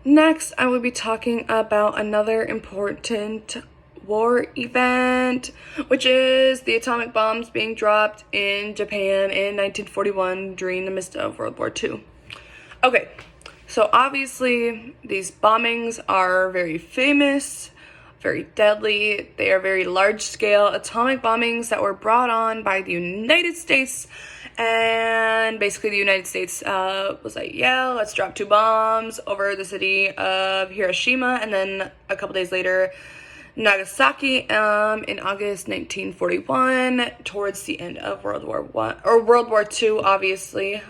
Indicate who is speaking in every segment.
Speaker 1: Next, I will be talking about another important war event, which is the atomic bombs being dropped in Japan in 1941 during the midst of World War II. Okay, so obviously these bombings are very famous, very deadly. They are very large-scale atomic bombings that were brought on by the United States. And basically the United States was like, yeah, let's drop 2 bombs over the city of Hiroshima, and then a couple days later, Nagasaki, in August 1941, towards the end of World War II, obviously.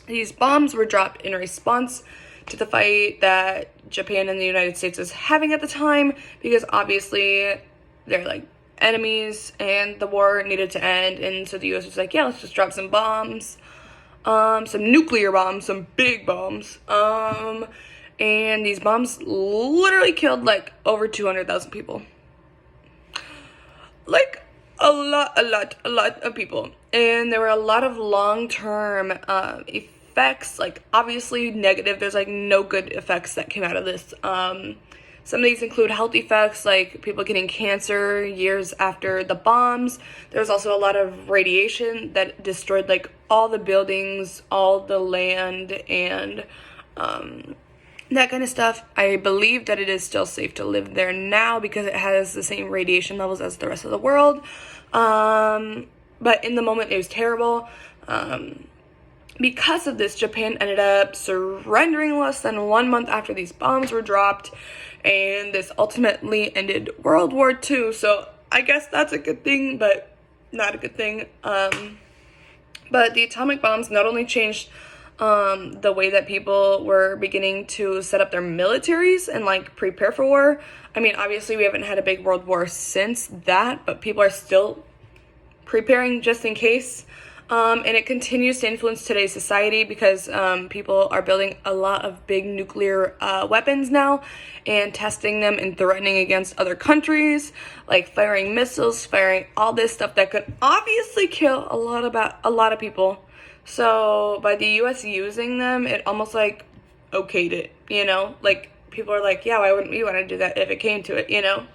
Speaker 1: These bombs were dropped in response to the fight that Japan and the United States was having at the time, because obviously they're like enemies and the war needed to end, and so the US was like, yeah, let's just drop some bombs, some nuclear bombs, some big bombs, and these bombs literally killed like over 200,000 people, like a lot of people, and there were a lot of long-term effects, like obviously negative. There's like no good effects that came out of this. Some of these include health effects, like people getting cancer years after the bombs. There was also a lot of radiation that destroyed like all the buildings, all the land, and that kind of stuff. I believe that it is still safe to live there now because it has the same radiation levels as the rest of the world. But in the moment, it was terrible. Because of this, Japan ended up surrendering less than 1 month after these bombs were dropped, and this ultimately ended World War II. So I guess that's a good thing, but not a good thing. But the atomic bombs not only changed the way that people were beginning to set up their militaries and like prepare for war. I mean, obviously we haven't had a big world war since that, but people are still preparing just in case. And it continues to influence today's society because people are building a lot of big nuclear weapons now and testing them and threatening against other countries, like firing missiles, firing all this stuff that could obviously kill a lot of people. So by the US using them, it almost like okayed it, you know? Like people are like, yeah, why wouldn't we want to do that if it came to it, you know?